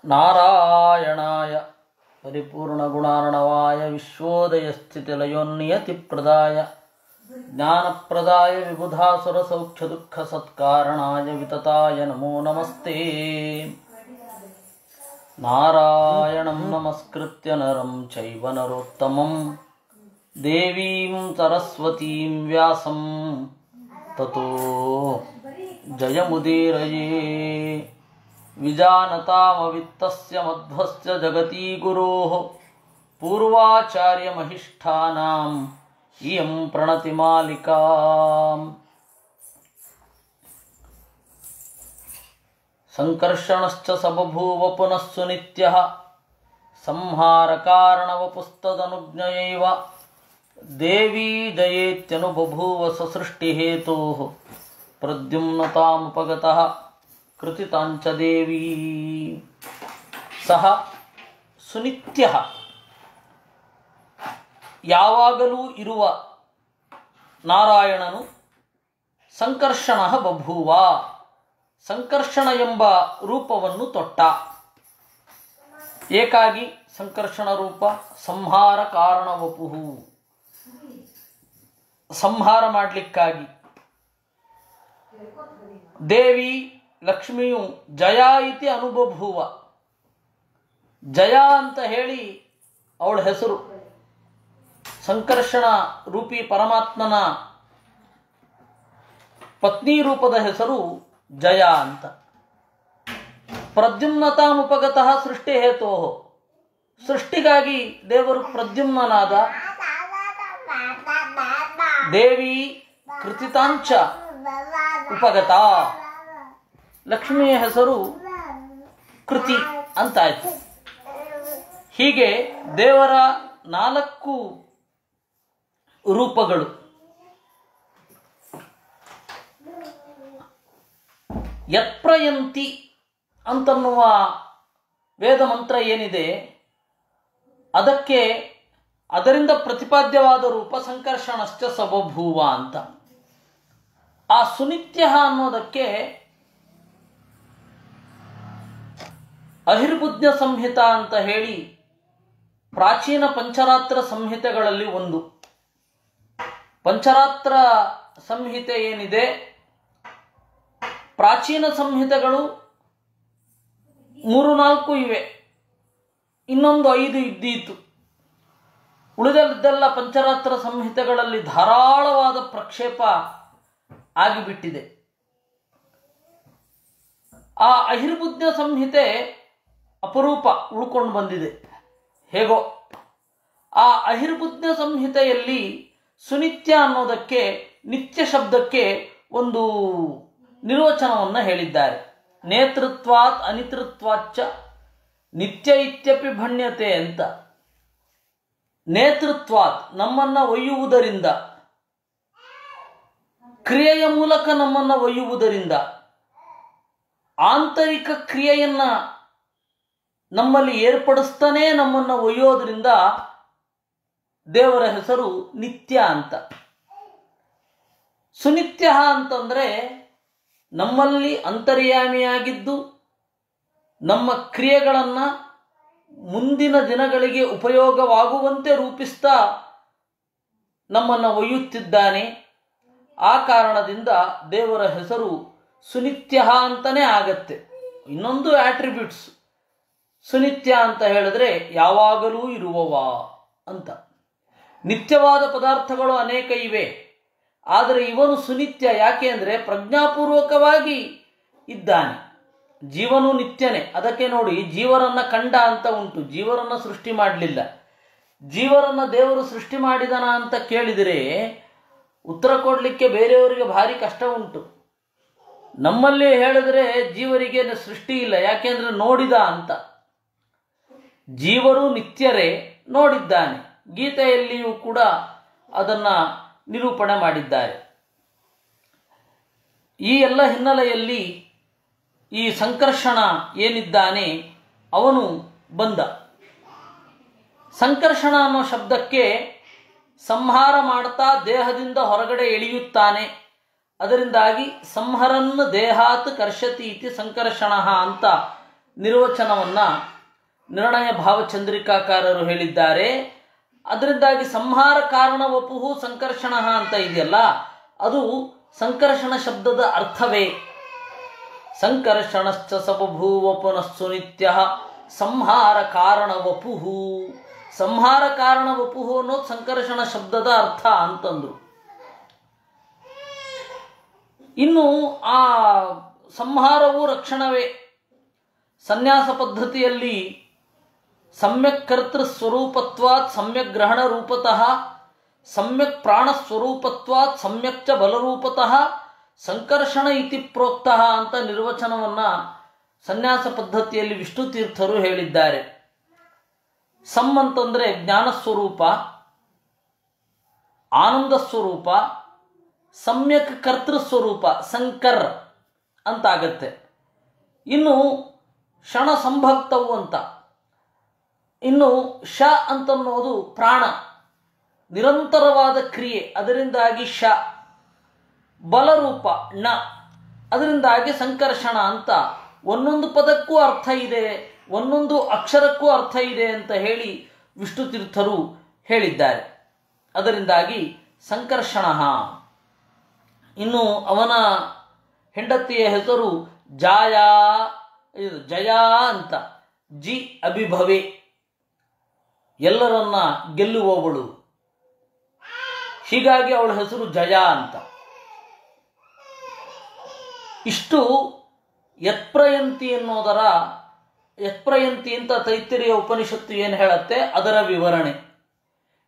ನಾರಾಯಣಾಯ ಪರಿಪೂರ್ಣಗುಣಾರ್ಣವಾಯ ವಿಶ್ವೋದಯಸ್ಥಿತಿಲಯೋನ್ನಿಯತಿಪ್ರದಾಯ ಜ್ಞಾನಪ್ರದಾಯ ವಿಬುಧಾಸುರಸೌಖ್ಯದುಃಖಸತ್ಕಾರಣಾಯ ವಿತತಾಯ ನಮೋ ನಮಸ್ತೆ. ನಾರಾಯಣಂ ನಮಸ್ಕೃತ್ಯ ನರಂ ಚೈವ ನರೋತ್ತಮಂ ದೇವೀಂ ಸರಸ್ವತೀಂ ವ್ಯಾಸಂ ತತೋ ಜಯಮುದೀರಯೇ. ವಿಜಾನತಾಮವಿತ್ತಸ್ಯ ಮಧ್ವಸ್ಯ ಜಗತೀ ಗುರೋಃ ಪೂರ್ವಾಚಾರ್ಯಮಹಿಷ್ಠಾನಾಂ ಇಯಂ ಪ್ರಣತಿಮಾಲಿಕಾ. ಸಂಕರ್ಷಣಶ್ಚ ಸಬಭೂವ ಪುನಃ ಸುನಿತ್ಯಃ ಸಂಹಾರಕಾರಣವಪುಸ್ತದನುಜ್ಞಯೈವ ದೇವೀ ಜಯೇತ್ಯನುಬಭೂವ ಸಸೃಷ್ಟಿಹೇತೋಃ ಪ್ರದ್ಯುಮ್ನತಾಮುಪಗತಃ ಕೃತಿತಾಂಚ ದೇವೀ. ಸಹ ಸುನಿತ್ಯಃ ಯಾವಾಗಲೂ ಇರುವ ನಾರಾಯಣನು ಸಂಕರ್ಷಣ ಬಭೂವ ಸಂಕರ್ಷಣ ಎಂಬ ರೂಪವನ್ನು ತೊಟ್ಟ. ಏಕಾಗಿ ಸಂಕರ್ಷಣ ರೂಪ ಸಂಹಾರ ಕಾರಣ ವಪುಹು, ಸಂಹಾರ ಮಾಡಲಿಕ್ಕಾಗಿ. ದೇವಿ ಲಕ್ಷ್ಮಿಯು ಜಯ ಇತಿ ಅನುಬಭೂವ, ಜಯ ಅಂತ ಹೇಳಿ ಅವಳ ಹೆಸರು. ಸಂಕರ್ಷಣ ರೂಪಿ ಪರಮಾತ್ಮನ ಪತ್ನಿ ರೂಪದ ಹೆಸರು ಜಯ ಅಂತ. ಪ್ರದ್ಯುಮ್ನತಾಮುಪಗತಃ ಸೃಷ್ಟಿ ಹೇತೋ, ಸೃಷ್ಟಿಗಾಗಿ ದೇವರು ಪ್ರದ್ಯುಮ್ನಾದ. ದೇವಿ ಕೃತಿತಾಂಚ ಉಪಗತ, ಲಕ್ಷ್ಮಿಯ ಹೆಸರು ಕೃತಿ ಅಂತಾಯ್ತು. ಹೀಗೆ ದೇವರ 4 ರೂಪಗಳು. ಯತ್ಪ್ರಯಂತಿ ಅಂತನ್ನುವ ವೇದ ಮಂತ್ರ ಏನಿದೆ ಅದರಿಂದ ಪ್ರತಿಪಾದ್ಯವಾದ ರೂಪ ಸಂಕರ್ಷಣಶ್ಚ ಸಬಭೂವ ಅಂತ. ಆ ಸುನಿತ್ಯ ಅನ್ನೋದಕ್ಕೆ ಅಹಿರ್ಬುದ್ಧ ಸಂಹಿತ ಅಂತ ಹೇಳಿ ಪ್ರಾಚೀನ ಪಂಚರಾತ್ರ ಸಂಹಿತೆಗಳಲ್ಲಿ ಒಂದು. ಪಂಚರಾತ್ರ ಸಂಹಿತೆ ಏನಿದೆ, ಪ್ರಾಚೀನ ಸಂಹಿತೆಗಳು 3-4 ಇವೆ, ಇನ್ನೊಂದು 5 ಇದ್ದೀತು. ಉಳಿದದ್ದೆಲ್ಲ ಪಂಚರಾತ್ರ ಸಂಹಿತೆಗಳಲ್ಲಿ ಧಾರಾಳವಾದ ಪ್ರಕ್ಷೇಪ ಆಗಿಬಿಟ್ಟಿದೆ. ಆ ಅಹಿರ್ಬುದ್ಧ ಸಂಹಿತೆ ಅಪರೂಪ ಉಳ್ಕೊಂಡು ಬಂದಿದೆ. ಹೇಗೋ ಆ ಅಹಿರ್ಬುದ್ಧ ಸಂಹಿತೆಯಲ್ಲಿ ಸುನಿತ್ಯ ಅನ್ನೋದಕ್ಕೆ, ನಿತ್ಯ ಶಬ್ದಕ್ಕೆ ಒಂದು ನಿರ್ವಚನವನ್ನು ಹೇಳಿದ್ದಾರೆ. ನೇತೃತ್ವಾತ್ ಅನಿತೃತ್ವಾಚ್ಚ ನಿತ್ಯ ಇತ್ಯಪಿ ಭಣ್ಯತೆ ಅಂತ. ನೇತೃತ್ವಾತ್ ನಮ್ಮನ್ನ ಒಯ್ಯುವುದರಿಂದ, ಕ್ರಿಯೆಯ ಮೂಲಕ ನಮ್ಮನ್ನ ಒಯ್ಯುವುದರಿಂದ, ಆಂತರಿಕ ಕ್ರಿಯೆಯನ್ನ ನಮ್ಮಲ್ಲಿ ಏರ್ಪಡಿಸ್ತಾನೆ ನಮ್ಮನ್ನು ಒಯ್ಯೋದ್ರಿಂದ ದೇವರ ಹೆಸರು ನಿತ್ಯ ಅಂತ. ಸುನಿತ್ಯ ಅಂತಂದ್ರೆ ನಮ್ಮಲ್ಲಿ ಅಂತರ್ಯಾಮಿಯಾಗಿದ್ದು ನಮ್ಮ ಕ್ರಿಯೆಗಳನ್ನು ಮುಂದಿನ ದಿನಗಳಿಗೆ ಉಪಯೋಗವಾಗುವಂತೆ ರೂಪಿಸ್ತಾ ನಮ್ಮನ್ನು ಒಯ್ಯುತ್ತಿದ್ದಾನೆ. ಆ ಕಾರಣದಿಂದ ದೇವರ ಹೆಸರು ಸುನಿತ್ಯ ಅಂತಲೇ ಆಗತ್ತೆ. ಇನ್ನೊಂದು ಆಟ್ರಿಬ್ಯೂಟ್ಸ್, ಸುನಿತ್ಯ ಅಂತ ಹೇಳಿದ್ರೆ ಯಾವಾಗಲೂ ಇರುವವ ಅಂತ. ನಿತ್ಯವಾದ ಪದಾರ್ಥಗಳು ಅನೇಕ ಇವೆ, ಆದರೆ ಇವನು ಸುನಿತ್ಯ. ಯಾಕೆ ಅಂದರೆ ಪ್ರಜ್ಞಾಪೂರ್ವಕವಾಗಿ ಇದ್ದಾನೆ. ಜೀವನು ನಿತ್ಯನೇ. ಅದಕ್ಕೆ ನೋಡಿ, ಜೀವರನ್ನ ಕಂಡ ಅಂತ ಉಂಟು, ಜೀವರನ್ನ ಸೃಷ್ಟಿ ಮಾಡಲಿಲ್ಲ. ಜೀವರನ್ನ ದೇವರು ಸೃಷ್ಟಿ ಮಾಡಿದನ ಅಂತ ಕೇಳಿದರೆ ಉತ್ತರ ಕೊಡಲಿಕ್ಕೆ ಬೇರೆಯವರಿಗೆ ಭಾರಿ ಕಷ್ಟ ಉಂಟು. ನಮ್ಮಲ್ಲಿ ಹೇಳಿದ್ರೆ ಜೀವರಿಗೆ ಸೃಷ್ಟಿ ಇಲ್ಲ, ಯಾಕೆಂದ್ರೆ ನೋಡಿದ ಅಂತ. ಜೀವರು ನಿತ್ಯರೇ, ನೋಡಿದ್ದಾನೆ. ಗೀತೆಯಲ್ಲಿಯೂ ಕೂಡ ಅದನ್ನು ನಿರೂಪಣೆ ಮಾಡಿದ್ದಾರೆ. ಈ ಎಲ್ಲ ಹಿನ್ನೆಲೆಯಲ್ಲಿ ಈ ಸಂಕರ್ಷಣ ಏನಿದ್ದಾನೆ ಅವನು ಬಂದ. ಸಂಕರ್ಷಣ ಅನ್ನೋ ಶಬ್ದಕ್ಕೆ ಸಂಹಾರ ಮಾಡ್ತಾ ದೇಹದಿಂದ ಹೊರಗಡೆ ಎಳೆಯುತ್ತಾನೆ. ಅದರಿಂದಾಗಿ ಸಂಹರನ್ ದೇಹಾತ್ ಕರ್ಷತಿ ಇತಿ ಸಂಕರ್ಷಣ ಅಂತ ನಿರ್ವಚನವನ್ನು ನಿರ್ಣಯ ಭಾವಚಂದ್ರಿಕಾಕಾರರು ಹೇಳಿದ್ದಾರೆ. ಅದರಿಂದಾಗಿ ಸಂಹಾರ ಕಾರಣ ವಪುಹು ಸಂಕರ್ಷಣ ಅಂತ ಇದೆಯಲ್ಲ, ಅದು ಸಂಕರ್ಷಣ ಶಬ್ದದ ಅರ್ಥವೇ. ಸಂಕರ್ಷಣಶ್ಚ ಸಬಭೂವ ಪುನಸ್ಸು ನಿತ್ಯ ಸಂಹಾರ ಕಾರಣ ವಪುಹು. ಸಂಹಾರ ಕಾರಣ ವಪುಹು ಅನ್ನೋದು ಸಂಕರ್ಷಣ ಶಬ್ದದ ಅರ್ಥ ಅಂತಂದ್ರು. ಇನ್ನು ಆ ಸಂಹಾರವು ರಕ್ಷಣವೇ. ಸನ್ಯಾಸ ಪದ್ಧತಿಯಲ್ಲಿ ಸಮ್ಯಕ್ ಕರ್ತೃ ಸ್ವರೂಪತ್ವಾತ್ ಸಮ್ಯಕ್ ಗ್ರಹಣ ರೂಪತಃ ಸಮ್ಯಕ್ ಪ್ರಾಣ ಸ್ವರೂಪತ್ವಾತ್ ಸಮ್ಯಕ್ ಚ ಬಲರೂಪತಃ ಸಂಕರ್ಷಣ ಇತಿ ಪ್ರೋಕ್ತಃ ಅಂತ ನಿರ್ವಚನವನ್ನು ಸನ್ಯಾಸ ಪದ್ಧತಿಯಲ್ಲಿ ವಿಷ್ಣು ತೀರ್ಥರು ಹೇಳಿದ್ದಾರೆ. ಸಮ್ ಅಂತಂದರೆ ಜ್ಞಾನ ಸ್ವರೂಪ, ಆನಂದ ಸ್ವರೂಪ, ಸಮ್ಯಕ್ ಕರ್ತೃ ಸ್ವರೂಪ ಸಂಕರ್ ಅಂತಾಗತ್ತೆ. ಇನ್ನು ಕ್ಷಣ ಸಂಭಕ್ತವು ಅಂತ. ಇನ್ನು ಶ ಅಂತನ್ನೋದು ಪ್ರಾಣ, ನಿರಂತರವಾದ ಕ್ರಿಯೆ, ಅದರಿಂದಾಗಿ ಶ. ಬಲರೂಪ ಣ, ಅದರಿಂದಾಗಿ ಸಂಕರ್ಷಣ ಅಂತ. ಒಂದೊಂದು ಪದಕ್ಕೂ ಅರ್ಥ ಇದೆ, ಒಂದೊಂದು ಅಕ್ಷರಕ್ಕೂ ಅರ್ಥ ಇದೆ ಅಂತ ಹೇಳಿ ವಿಷ್ಣು ತೀರ್ಥರು ಹೇಳಿದ್ದಾರೆ. ಅದರಿಂದಾಗಿ ಸಂಕರ್ಷಣ. ಇನ್ನು ಅವನ ಹೆಂಡತಿಯ ಹೆಸರು ಜಯ ಅಂತ. ಜಿ ಅಭಿಭವೆ, ಎಲ್ಲರನ್ನ ಗೆಲ್ಲುವವಳು. ಹೀಗಾಗಿ ಅವಳ ಹೆಸರು ಜಯ ಅಂತ. ಇಷ್ಟು ಯತ್ಪ್ರಯಂತಿ ಅನ್ನೋದರ ಯತ್ಪ್ರಯಂತಿ ಅಂತ ತೈತ್ತಿರಿಯ ಉಪನಿಷತ್ತು ಏನು ಹೇಳುತ್ತೆ ಅದರ ವಿವರಣೆ.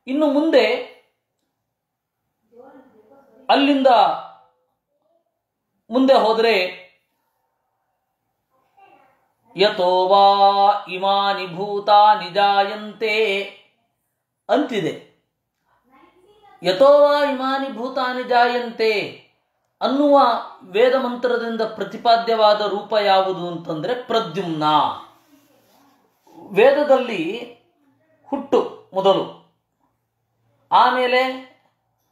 ಇನ್ನು ಮುಂದೆ ಅಲ್ಲಿಂದ ಮುಂದೆ ಹೋದರೆ ಯತೋ ವಾ ಇಮಾನಿ ಭೂತಾನಿ ಜಾಯಂತೆ ಅಂತಿದೆ. ಯತೋ ವಾ ಇಮಾನಿ ಭೂತಾನಿ ಜಾಯಂತೆ ಅನ್ನುವ ವೇದ ಮಂತ್ರದಿಂದ ಪ್ರತಿಪಾದ್ಯವಾದ ರೂಪ ಯಾವುದು ಅಂತಂದರೆ ಪ್ರದ್ಯುಮ್ನ. ವೇದದಲ್ಲಿ ಹುಟ್ಟು ಮೊದಲು, ಆಮೇಲೆ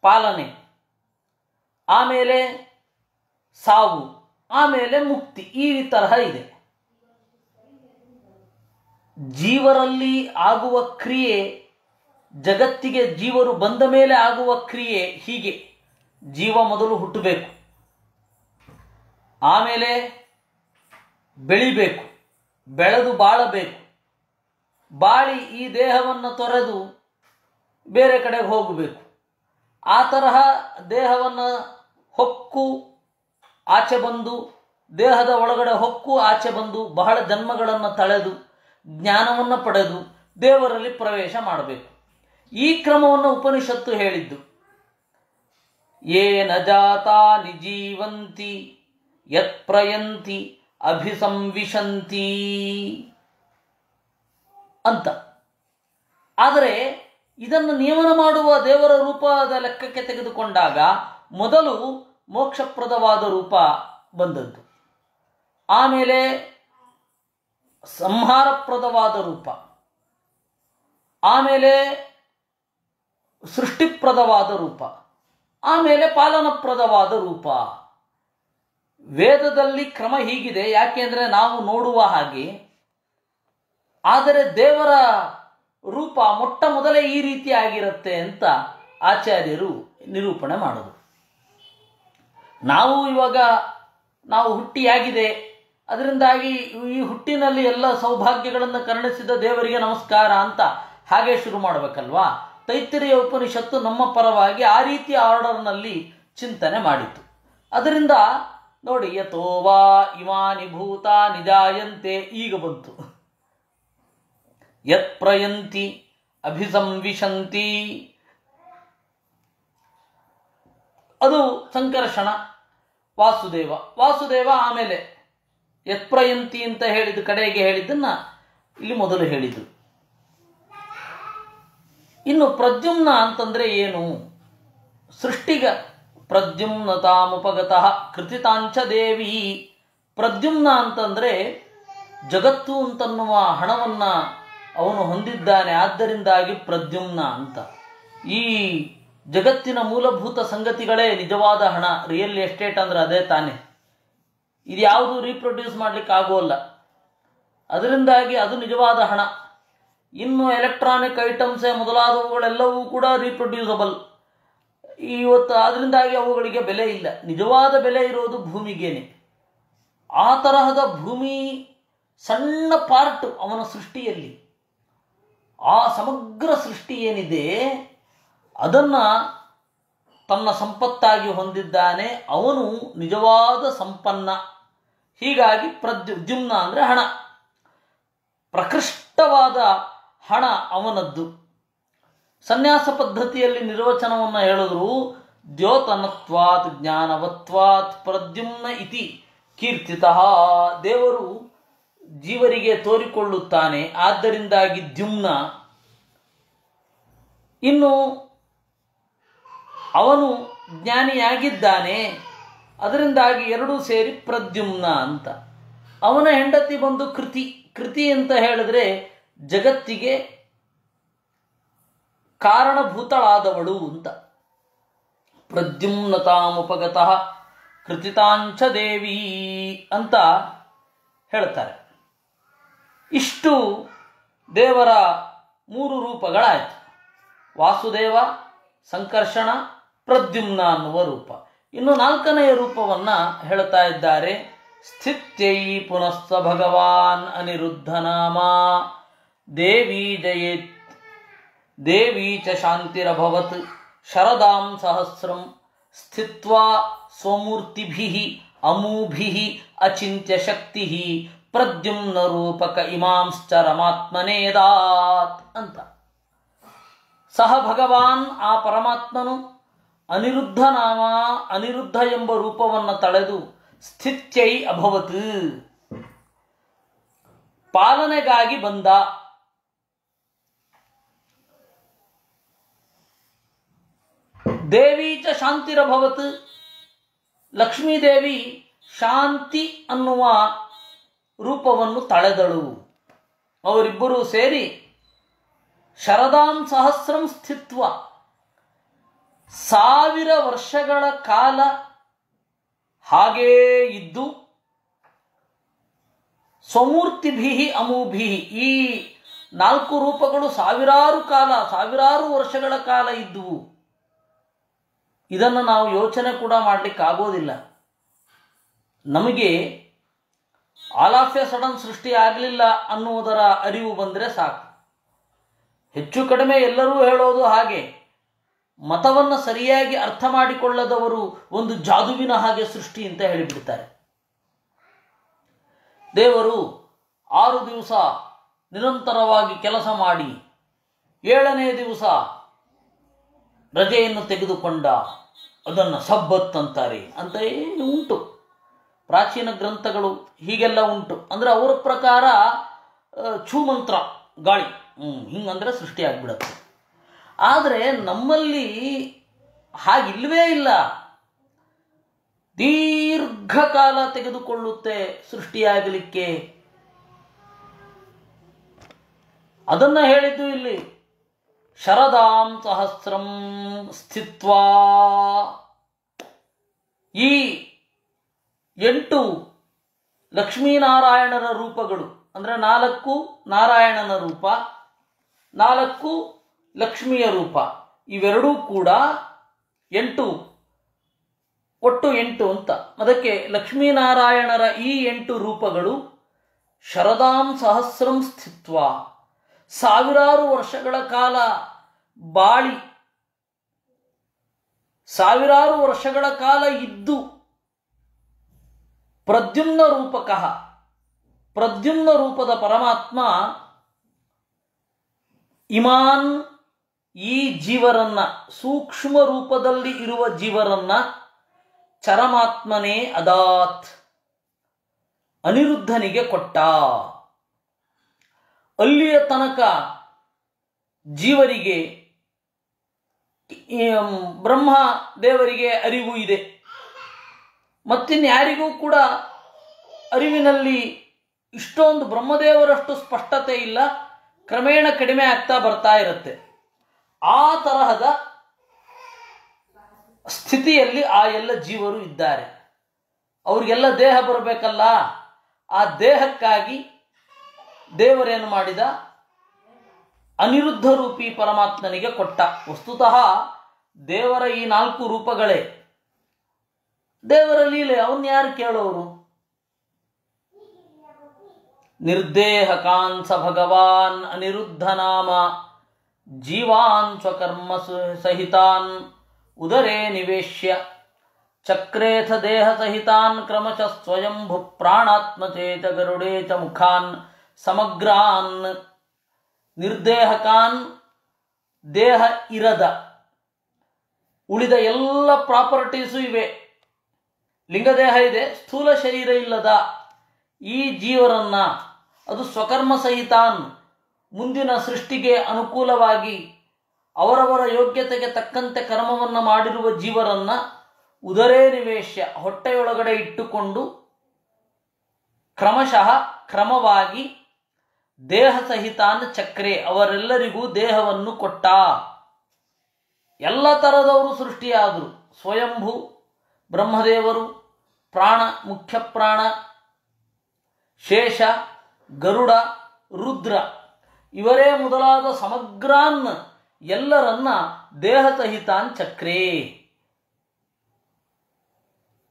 ಪಾಲನೆ, ಆಮೇಲೆ ಸಾವು, ಆಮೇಲೆ ಮುಕ್ತಿ, ಈ ತರಹ ಇದೆ. ಜೀವರಲ್ಲಿ ಆಗುವ ಕ್ರಿಯೆ, ಜಗತ್ತಿಗೆ ಜೀವರು ಬಂದ ಮೇಲೆ ಆಗುವ ಕ್ರಿಯೆ ಹೀಗೆ. ಜೀವ ಮೊದಲು ಹುಟ್ಟಬೇಕು, ಆಮೇಲೆ ಬೆಳಿಬೇಕು, ಬೆಳೆದು ಬಾಳಬೇಕು, ಬಾಳಿ ಈ ದೇಹವನ್ನು ತೊರೆದು ಬೇರೆ ಕಡೆಗೆ ಹೋಗಬೇಕು. ಆ ತರಹ ದೇಹವನ್ನು ಹೊಕ್ಕು ಆಚೆ ಬಂದು, ದೇಹದ ಒಳಗಡೆ ಹೊಕ್ಕು ಆಚೆ ಬಂದು, ಬಹಳ ಜನ್ಮಗಳನ್ನು ತಳೆದು ಜ್ಞಾನವನ್ನು ಪಡೆದು ದೇವರಲ್ಲಿ ಪ್ರವೇಶ ಮಾಡಬೇಕು. ಈ ಕ್ರಮವನ್ನು ಉಪನಿಷತ್ತು ಹೇಳಿದ್ದು. ಯೇನ ಜಾತಾನಿ ಜೀವಂತಿ ಯತ್ ಪ್ರಯಂತಿ ಅಭಿಸಂವಿಶಂತಿ ಅಂತ. ಆದರೆ ಇದನ್ನು ನಿಯಮನ ಮಾಡುವ ದೇವರ ರೂಪದ ಲೆಕ್ಕಕ್ಕೆ ತೆಗೆದುಕೊಂಡಾಗ ಮೊದಲು ಮೋಕ್ಷಪ್ರದವಾದ ರೂಪ ಬಂದದ್ದು, ಆಮೇಲೆ ಸಂಹಾರಪ್ರದವಾದ ರೂಪ, ಆಮೇಲೆ ಸೃಷ್ಟಿಪ್ರದವಾದ ರೂಪ, ಆಮೇಲೆ ಪಾಲನಪ್ರದವಾದ ರೂಪ. ವೇದದಲ್ಲಿ ಕ್ರಮ ಹೀಗಿದೆ. ಯಾಕೆಂದರೆ ನಾವು ನೋಡುವ ಹಾಗೆ. ಆದರೆ ದೇವರ ರೂಪ ಮೊಟ್ಟ ಮೊದಲೇ ಈ ರೀತಿ ಆಗಿರುತ್ತೆ ಅಂತ ಆಚಾರ್ಯರು ನಿರೂಪಣೆ ಮಾಡೋದು. ನಾವು ಹುಟ್ಟಿಯಾಗಿದೆ, ಅದರಿಂದಾಗಿ ಈ ಹುಟ್ಟಿನಲ್ಲಿ ಎಲ್ಲ ಸೌಭಾಗ್ಯಗಳನ್ನು ಕರುಣಿಸಿದ ದೇವರಿಗೆ ನಮಸ್ಕಾರ ಅಂತ ಹಾಗೆ ಶುರು ಮಾಡಬೇಕಲ್ವಾ. ತೈತ್ತಿರಿಯ ಉಪನಿಷತ್ತು ನಮ್ಮ ಪರವಾಗಿ ಆ ರೀತಿಯ ಆರ್ಡರ್ನಲ್ಲಿ ಚಿಂತನೆ ಮಾಡಿತು. ಅದರಿಂದ ನೋಡಿ, ಯತೋ ವಾ ಇಮಾನಿ ಭೂತಾನಿ ಜಾಯಂತೆ ಈಗ ಬಂತು. ಯತ್ ಪ್ರಯಂತಿ ಅಭಿಸಂವಿಶಂತಿ ಅದು ಸಂಕರ್ಷಣ. ವಾಸುದೇವ ಆಮೇಲೆ ಯತ್ ಪ್ರಯಂತಿ ಅಂತ ಹೇಳಿದ ಕಡೆಗೆ ಹೇಳಿದ್ದನ್ನ ಇಲ್ಲಿ ಮೊದಲು ಹೇಳಿದ್ರು. ಇನ್ನು ಪ್ರದ್ಯುಮ್ನ ಅಂತಂದ್ರೆ ಏನು? ಸೃಷ್ಟಿಗ ಪ್ರದ್ಯುಮ್ನತಾಮುಪಗತಃ ಕೃತಿತಾಂಚ ದೇವಿ. ಪ್ರದ್ಯುಮ್ನ ಅಂತಂದ್ರೆ ಜಗತ್ತು ಅಂತನ್ನುವ ಹಣವನ್ನ ಅವನು ಹೊಂದಿದ್ದಾನೆ, ಆದ್ದರಿಂದಾಗಿ ಪ್ರದ್ಯುಮ್ನ ಅಂತ. ಈ ಜಗತ್ತಿನ ಮೂಲಭೂತ ಸಂಗತಿಗಳೇ ನಿಜವಾದ ಹಣ. ರಿಯಲ್ ಎಸ್ಟೇಟ್ ಅಂದ್ರೆ ಅದೇ ತಾನೆ. ಇದು ಯಾವುದು ರೀಪ್ರೊಡ್ಯೂಸ್ ಮಾಡ್ಲಿಕ್ಕೆ ಆಗೋಲ್ಲ. ಅದರಿಂದಾಗಿ ಅದು ನಿಜವಾದ ಹಣ. ಇನ್ನು ಎಲೆಕ್ಟ್ರಾನಿಕ್ ಐಟಮ್ಸೇ ಮೊದಲಾದವುಗಳೆಲ್ಲವೂ ಕೂಡ ರೀಪ್ರೊಡ್ಯೂಸಬಲ್. ಇವತ್ತು ಅದರಿಂದಾಗಿ ಅವುಗಳಿಗೆ ಬೆಲೆ ಇಲ್ಲ. ನಿಜವಾದ ಬೆಲೆ ಇರೋದು ಭೂಮಿಗೇನೆ. ಆ ತರಹದ ಭೂಮಿ ಸಣ್ಣ ಪಾರ್ಟ್ ಅವನ ಸೃಷ್ಟಿಯಲ್ಲಿ. ಆ ಸಮಗ್ರ ಸೃಷ್ಟಿ ಏನಿದೆ ಅದನ್ನು ತನ್ನ ಸಂಪತ್ತಾಗಿ ಹೊಂದಿದ್ದಾನೆ. ಅವನು ನಿಜವಾದ ಸಂಪನ್ನ. ಹೀಗಾಗಿ ದ್ಯುಮ್ನ ಅಂದರೆ ಹಣ, ಪ್ರಕೃಷ್ಟವಾದ ಹಣ ಅವನದ್ದು. ಸನ್ಯಾಸ ಪದ್ಧತಿಯಲ್ಲಿ ನಿರ್ವಚನವನ್ನು ಹೇಳಿದ್ರು, ದ್ಯೋತನತ್ವಾತ್ ಜ್ಞಾನವತ್ವಾತ್ ಪ್ರದ್ಯುಮ್ನ ಇತಿ ಕೀರ್ತಿತಃ. ದೇವರು ಜೀವರಿಗೆ ತೋರಿಕೊಳ್ಳುತ್ತಾನೆ, ಆದ್ದರಿಂದಾಗಿ ದ್ಯುಮ್ನ. ಇನ್ನು ಅವನು ಜ್ಞಾನಿಯಾಗಿದ್ದಾನೆ, ಅದರಿಂದಾಗಿ ಎರಡೂ ಸೇರಿ ಪ್ರದ್ಯುಮ್ನ ಅಂತ. ಅವನ ಹೆಂಡತಿ ಬಂದು ಕೃತಿ. ಕೃತಿ ಅಂತ ಹೇಳಿದ್ರೆ ಜಗತ್ತಿಗೆ ಕಾರಣಭೂತಳಾದವಳು ಅಂತ. ಪ್ರದ್ಯುಮ್ನತಾಮುಪಗತಃ ಕೃತಿತಾಂಚ ದೇವಿ ಅಂತ ಹೇಳ್ತಾರೆ. ಇಷ್ಟು ದೇವರ 3 ರೂಪಗಳಾಯಿತು. ವಾಸುದೇವ, ಸಂಕರ್ಷಣ, ಪ್ರದ್ಯುಮ್ನ ಅನ್ನುವ ರೂಪ. ಇನ್ನು 4ನೆಯ ರೂಪವನ್ನು ಹೇಳ್ತಾ ಇದ್ದಾರೆ. ಸ್ಥಿತ್ಯೈ ಪುನಸ್ಸ ಭಗವಾನ್ ಅನಿರುದ್ಧ ನಾಮ ದೇವಿ ಜಯೇತ್ ದೇವಿ ಚ ಶಾಂತಿರಭವತ್ ಶರದಾಂ ಸಹಸ್ರಂ ಸ್ಥಿತ್ವಾ ಸ್ವಮೂರ್ತಿಭಿಃ ಅಮೂಭಿಃ ಅಚಿಂತ್ಯ ಶಕ್ತಿಃ ಪ್ರದ್ಯುಮ್ನ ರೂಪಕ ಇಮಾಂಶ್ಚ ರಮಾತ್ಮನೇದಾತ್ ಅಂತ. ಸಹ ಭಗವಾನ್, ಆ ಪರಮಾತ್ಮನು, ಅನಿರುದ್ಧ ನಾಮ, ಅನಿರುದ್ಧ ಎಂಬ ರೂಪವನ್ನು ತಳೆದು ಸ್ಥಿತ್ಯೈ ಅಭವತ್, ಪಾಲನೆಗಾಗಿ ಬಂದ. ದೇವಿ ಚ ಶಾಂತಿರಭವತ್, ಲಕ್ಷ್ಮೀದೇವಿ ಶಾಂತಿ ಅನ್ನುವ ರೂಪವನ್ನು ತಳೆದಳು. ಅವರಿಬ್ಬರೂ ಸೇರಿ ಶರದಾಂ ಸಹಸ್ರಂ ಸ್ಥಿತ್ವ, 1000 ವರ್ಷಗಳ ಕಾಲ ಹಾಗೇ ಇದ್ದು, ಸ್ವಮೂರ್ತಿಭಿ ಅಮೂಭಿ, ಈ 4 ರೂಪಗಳು ಸಾವಿರಾರು ವರ್ಷಗಳ ಕಾಲ ಇದ್ದುವು. ಇದನ್ನು ನಾವು ಯೋಚನೆ ಕೂಡ ಮಾಡಲಿಕ್ಕಾಗೋದಿಲ್ಲ. ನಮಗೆ ಆಲ್ ಆಫ್ ಎ ಸಡನ್ ಸೃಷ್ಟಿ ಆಗಲಿಲ್ಲ ಅನ್ನುವುದರ ಅರಿವು ಬಂದರೆ ಸಾಕು. ಹೆಚ್ಚು ಕಡಿಮೆ ಎಲ್ಲರೂ ಹೇಳೋದು ಹಾಗೆ. ಮತವನ್ನು ಸರಿಯಾಗಿ ಅರ್ಥ ಮಾಡಿಕೊಳ್ಳದವರು ಒಂದು ಜಾದುವಿನ ಹಾಗೆ ಸೃಷ್ಟಿ ಅಂತ ಹೇಳಿಬಿಡ್ತಾರೆ. ದೇವರು 6 ದಿವಸ ನಿರಂತರವಾಗಿ ಕೆಲಸ ಮಾಡಿ 7ನೇ ದಿವಸ ರಜೆಯನ್ನು ತೆಗೆದುಕೊಂಡ, ಅದನ್ನು ಸಬ್ಬತ್ ಅಂತಾರೆ ಅಂತ ಉಂಟು. ಪ್ರಾಚೀನ ಗ್ರಂಥಗಳು ಹೀಗೆಲ್ಲ ಉಂಟು. ಅಂದರೆ ಅವರ ಪ್ರಕಾರ ಛೂಮಂತ್ರ, ಗಾಳಿ ಹಿಂಗಂದ್ರೆ ಸೃಷ್ಟಿಯಾಗಿಬಿಡುತ್ತೆ. ಆದರೆ ನಮ್ಮಲ್ಲಿ ಹಾಗಿಲ್ವೇ ಇಲ್ಲ. ದೀರ್ಘಕಾಲ ತೆಗೆದುಕೊಳ್ಳುತ್ತೆ ಸೃಷ್ಟಿಯಾಗಲಿಕ್ಕೆ. ಅದನ್ನು ಹೇಳಿದ್ದು ಇಲ್ಲಿ. ಶರದಾಂ ಸಹಸ್ರಂ ಸ್ಥಿತ್ವಾ, ಈ 8 ಲಕ್ಷ್ಮೀನಾರಾಯಣರ ರೂಪಗಳು, ಅಂದರೆ 4 ನಾರಾಯಣನ ರೂಪ, 4 ಲಕ್ಷ್ಮಿಯ ರೂಪ, ಇವೆರಡೂ ಕೂಡ 8, ಒಟ್ಟು 8 ಅಂತ. ಅದಕ್ಕೆ ಲಕ್ಷ್ಮೀನಾರಾಯಣರ ಈ 8 ರೂಪಗಳು ಶರದಾಂ ಸಹಸ್ರಂ ಸ್ಥಿತ್ವ, 1000 ವರ್ಷಗಳ ಕಾಲ ಬಾಳಿ, 1000 ವರ್ಷಗಳ ಕಾಲ ಇದ್ದು, ಪ್ರದ್ಯುಮ್ನ ರೂಪಕಃ, ಪ್ರದ್ಯುಮ್ನ ರೂಪದ ಪರಮಾತ್ಮ ಇಮಾನ್, ಈ ಜೀವರನ್ನ, ಸೂಕ್ಷ್ಮ ರೂಪದಲ್ಲಿ ಇರುವ ಜೀವರನ್ನ ಚರಮಾತ್ಮನೇ ಅದಾತ್, ಅನಿರುದ್ಧನಿಗೆ ಕೊಟ್ಟ. ಅಲ್ಲಿಯ ತನಕ ಜೀವರಿಗೆ, ಬ್ರಹ್ಮ ದೇವರಿಗೆ ಅರಿವು ಇದೆ. ಮತ್ತಿನ್ಯಾರಿಗೂ ಕೂಡ ಅರಿವಿನಲ್ಲಿ ಇಷ್ಟೊಂದು ಬ್ರಹ್ಮದೇವರಷ್ಟು ಸ್ಪಷ್ಟತೆ ಇಲ್ಲ. ಕ್ರಮೇಣ ಕಡಿಮೆ ಆಗ್ತಾ ಬರ್ತಾ ಇರುತ್ತೆ. ಆ ತರಹದ ಸ್ಥಿತಿಯಲ್ಲಿ ಆ ಎಲ್ಲ ಜೀವರು ಇದ್ದಾರೆ. ಅವ್ರಿಗೆಲ್ಲ ದೇಹ ಬರಬೇಕಲ್ಲ. ಆ ದೇಹಕ್ಕಾಗಿ ದೇವರೇನು ಮಾಡಿದ? ಅನಿರುದ್ಧ ರೂಪಿ ಪರಮಾತ್ಮನಿಗೆ ಕೊಟ್ಟ. ವಸ್ತುತಃ ದೇವರ ಈ 4 ರೂಪಗಳೇ ದೇವರ ಲೀಲೆ. ಅವನ್ ಯಾರು ಕೇಳೋರು? ನಿರ್ದೇಹಕಾನ್ ಸ ಭಗವಾನ್ ಅನಿರುದ್ಧ ನಾಮ ಜೀವಾನ್ ಸ್ವಕರ್ಮ ಸಹಿತಾನ್ ಉದರೇ ನಿವೇಶ್ಯ ಚಕ್ರೇಥ ದೇಹ ಸಹಿತಾನ್ ಕ್ರಮಶ ಸ್ವಯಂಭು ಪ್ರಾಣಾತ್ಮಚೇತ ಗರುಡೇಚ ಮುಖಾನ್ ಸಮಗ್ರಾನ್. ನಿರ್ದೇಹಕಾನ್, ದೇಹ ಇರದ, ಉಳಿದ ಎಲ್ಲ ಪ್ರಾಪರ್ಟೀಸು ಇವೆ. ಲಿಂಗದೇಹ ಇದೆ, ಸ್ಥೂಲ ಶರೀರ ಇಲ್ಲದ ಈ ಜೀವರನ್ನ, ಅದು ಸ್ವಕರ್ಮ ಸಹಿತಾನ್, ಮುಂದಿನ ಸೃಷ್ಟಿಗೆ ಅನುಕೂಲವಾಗಿ ಅವರವರ ಯೋಗ್ಯತೆಗೆ ತಕ್ಕಂತೆ ಕರ್ಮವನ್ನು ಮಾಡಿರುವ ಜೀವರನ್ನ ಉದರೇ ನಿವೇಶ್ಯ, ಹೊಟ್ಟೆಯೊಳಗಡೆ ಇಟ್ಟುಕೊಂಡು ಕ್ರಮಶಃ ಕ್ರಮವಾಗಿ ದೇಹ ಸಹಿತಾನ್ ಚಕ್ರೆ, ಅವರೆಲ್ಲರಿಗೂ ದೇಹವನ್ನು ಕೊಟ್ಟ. ಎಲ್ಲ ಥರದವರು ಸೃಷ್ಟಿಯಾದರು. ಸ್ವಯಂಭೂ ಬ್ರಹ್ಮದೇವರು, ಪ್ರಾಣ, ಮುಖ್ಯ ಪ್ರಾಣ, ಶೇಷ, ಗರುಡ, ರುದ್ರ, ಇವರೇ ಮೊದಲಾದ ಸಮಗ್ರಾನ್ ಎಲ್ಲರನ್ನ ದೇಹ ಸಹಿತಾನ್ ಚಕ್ರೇ,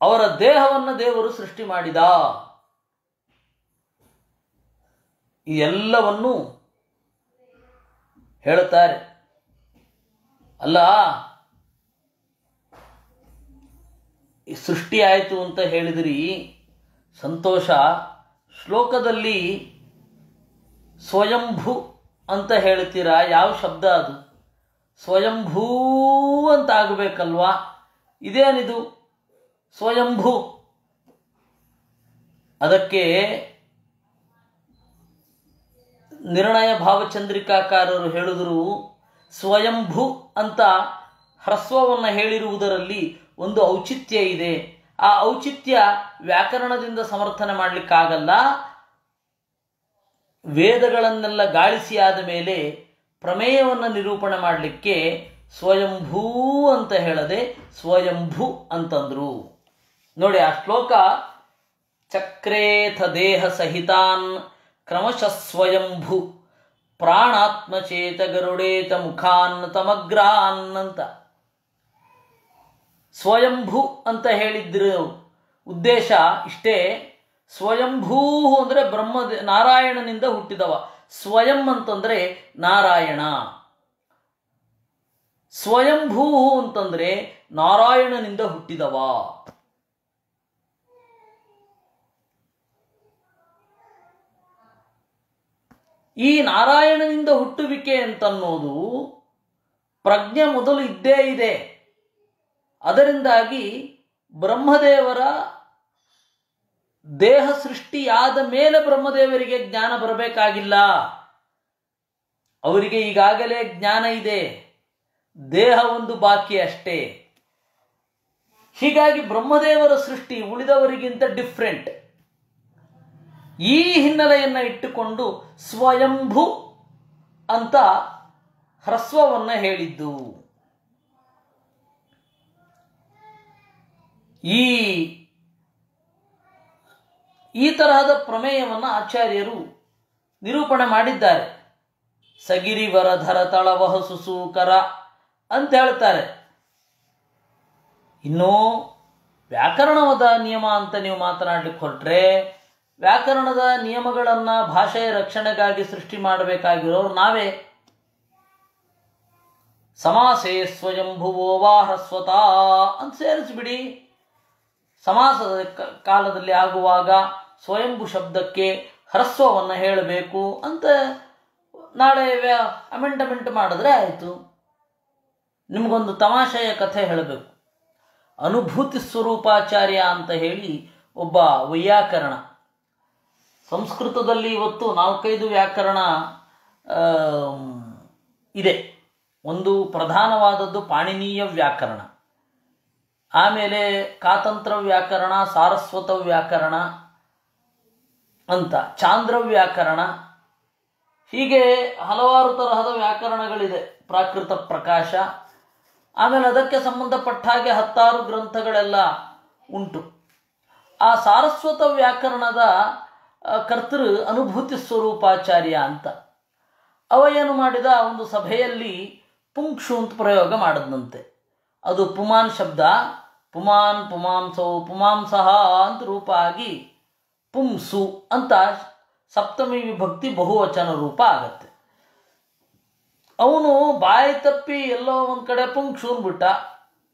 ಅವರ ದೇಹವನ್ನು ದೇವರು ಸೃಷ್ಟಿ ಮಾಡಿದ. ಈ ಎಲ್ಲವನ್ನು ಹೇಳುತ್ತಾರೆ. ಅಲ್ಲ, ಈ ಸೃಷ್ಟಿ ಆಯಿತು ಅಂತ ಹೇಳಿದ್ರಿ, ಸಂತೋಷ. ಶ್ಲೋಕದಲ್ಲಿ ಸ್ವಯಂಭೂ ಅಂತ ಹೇಳ್ತೀರಾ, ಯಾವ ಶಬ್ದ ಅದು? ಸ್ವಯಂಭೂ ಅಂತ ಆಗಬೇಕಲ್ವಾ? ಇದೇನಿದು ಸ್ವಯಂಭೂ? ಅದಕ್ಕೆ ನಿರ್ಣಯ ಭಾವಚಂದ್ರಿಕಾಕಾರರು ಹೇಳಿದರು, ಸ್ವಯಂಭೂ ಅಂತ ಹ್ರಸ್ವವನ್ನು ಹೇಳಿರುವುದರಲ್ಲಿ ಒಂದು ಔಚಿತ್ಯ ಇದೆ. ಆ ಔಚಿತ್ಯ ವ್ಯಾಕರಣದಿಂದ ಸಮರ್ಥನೆ ಮಾಡಲಿಕ್ಕಾಗಲ್ಲ. ವೇದಗಳನ್ನೆಲ್ಲ ಗಾಳಿಸಿ ಆದ ಮೇಲೆ ಪ್ರಮೇಯವನ್ನು ನಿರೂಪಣೆ ಮಾಡಲಿಕ್ಕೆ ಸ್ವಯಂಭೂ ಅಂತ ಹೇಳದೆ ಸ್ವಯಂಭೂ ಅಂತಂದ್ರು. ನೋಡಿ ಆ ಶ್ಲೋಕ, ಚಕ್ರೇಥ ದೇಹ ಸಹಿತಾನ್ ಕ್ರಮಶಃ ಸ್ವಯಂಭೂ ಪ್ರಾಣಾತ್ಮಚೇತ ಗರುಡೇತ ಮುಖಾನ್ ತಮಗ್ರಾನ್ ಅಂತ. ಸ್ವಯಂಭೂ ಅಂತ ಹೇಳಿದ್ರ ಉದ್ದೇಶ ಇಷ್ಟೇ. ಸ್ವಯಂಭೂ ಅಂದರೆ ನಾರಾಯಣನಿಂದ ಹುಟ್ಟಿದವ. ಸ್ವಯಂ ಅಂತಂದ್ರೆ ನಾರಾಯಣ, ಸ್ವಯಂಭೂ ಅಂತಂದ್ರೆ ನಾರಾಯಣನಿಂದ ಹುಟ್ಟಿದವ. ಈ ನಾರಾಯಣನಿಂದ ಹುಟ್ಟುವಿಕೆ ಅಂತನ್ನೋದು ಪ್ರಜ್ಞೆ ಮೊದಲು ಇದ್ದೇ ಇದೆ. ಅದರಿಂದಾಗಿ ಬ್ರಹ್ಮದೇವರ ದೇಹ ಸೃಷ್ಟಿಯಾದ ಮೇಲೆ ಬ್ರಹ್ಮದೇವರಿಗೆ ಜ್ಞಾನ ಬರಬೇಕಾಗಿಲ್ಲ. ಅವರಿಗೆ ಈಗಾಗಲೇ ಜ್ಞಾನ ಇದೆ, ದೇಹ ಒಂದು ಬಾಕಿ ಅಷ್ಟೇ. ಹೀಗಾಗಿ ಬ್ರಹ್ಮದೇವರ ಸೃಷ್ಟಿ ಉಳಿದವರಿಗಿಂತ ಡಿಫ್ರೆಂಟ್. ಈ ಹಿನ್ನೆಲೆಯನ್ನು ಇಟ್ಟುಕೊಂಡು ಸ್ವಯಂಭೂ ಅಂತ ಹ್ರಸ್ವವನ್ನು ಹೇಳಿದ್ದು. ಈ ತರಹದ ಪ್ರಮೇಯವನ್ನು ಆಚಾರ್ಯರು ನಿರೂಪಣೆ ಮಾಡಿದ್ದಾರೆ. ಸಗಿರಿವರಧರ ತಳವಹ ಸುಸೂಕರ ಅಂತ ಹೇಳ್ತಾರೆ. ಇನ್ನು ವ್ಯಾಕರಣದ ನಿಯಮ ಅಂತ ನೀವು ಮಾತನಾಡಲಿಕ್ಕೆ ಹೊರಟ್ರೆ, ವ್ಯಾಕರಣದ ನಿಯಮಗಳನ್ನು ಭಾಷೆಯ ರಕ್ಷಣೆಗಾಗಿ ಸೃಷ್ಟಿ ಮಾಡಬೇಕಾಗಿರೋರು ನಾವೇ. ಸಮಾಸೇ ಸ್ವಯಂಭುವೋ ವಾ ಹ್ರಸ್ವತಾ ಅಂತ ಸೇರಿಸ್ಬಿಡಿ. ಸಮಾಸದ ಕಾಲದಲ್ಲಿ ಆಗುವಾಗ ಸ್ವಯಂಭು ಶಬ್ದಕ್ಕೆ ಹ್ರಸ್ವವನ್ನು ಹೇಳಬೇಕು ಅಂತ ನಾಳೆ ಅಮೆಂಡಮೆಂಟ್ ಮಾಡಿದ್ರೆ ಆಯಿತು. ನಿಮಗೊಂದು ತಮಾಷೆಯ ಕಥೆ ಹೇಳಬೇಕು. ಅನುಭೂತಿ ಸ್ವರೂಪಾಚಾರ್ಯ ಅಂತ ಹೇಳಿ ಒಬ್ಬ ವೈಯಾಕರಣ. ಸಂಸ್ಕೃತದಲ್ಲಿ ಇವತ್ತು 4-5 ವ್ಯಾಕರಣ ಇದೆ. ಒಂದು ಪ್ರಧಾನವಾದದ್ದು ಪಾಣಿನೀಯ ವ್ಯಾಕರಣ, ಆಮೇಲೆ ಕಾತಂತ್ರ ವ್ಯಾಕರಣ, ಸಾರಸ್ವತ ವ್ಯಾಕರಣ ಅಂತ, ಚಾಂದ್ರ ವ್ಯಾಕರಣ, ಹೀಗೆ ಹಲವಾರು ತರಹದ ವ್ಯಾಕರಣಗಳಿದೆ. ಪ್ರಾಕೃತ ಪ್ರಕಾಶ, ಆಮೇಲೆ ಅದಕ್ಕೆ ಸಂಬಂಧಪಟ್ಟ ಹಾಗೆ 10 ಗ್ರಂಥಗಳೆಲ್ಲ ಉಂಟು. ಆ ಸಾರಸ್ವತ ವ್ಯಾಕರಣದ ಕರ್ತೃ ಅನುಭೂತಿ ಸ್ವರೂಪಾಚಾರ್ಯ ಅಂತ. ಅವ ಏನು ಮಾಡಿದ, ಒಂದು ಸಭೆಯಲ್ಲಿ ಪುಂಕ್ಷು ಅಂತ ಪ್ರಯೋಗ ಮಾಡಿದ್ನಂತೆ. ಅದು ಪುಮಾನ್ ಶಬ್ದ, ಪುಮಾನ್ ಪುಮಾಂಸೌ ಪುಮಾಂಸಃ ಅಂತ ರೂಪ ಆಗಿ ಪುಂಸು ಅಂತ ಸಪ್ತಮಿ ವಿಭಕ್ತಿ ಬಹುವಚನ ರೂಪ ಆಗತ್ತೆ. ಅವನು ಬಾಯಿ ತಪ್ಪಿ ಎಲ್ಲೋ ಒಂದು ಕಡೆ ಪುಂಕ್ಷು ಅಂದ್ಬಿಟ್ಟ.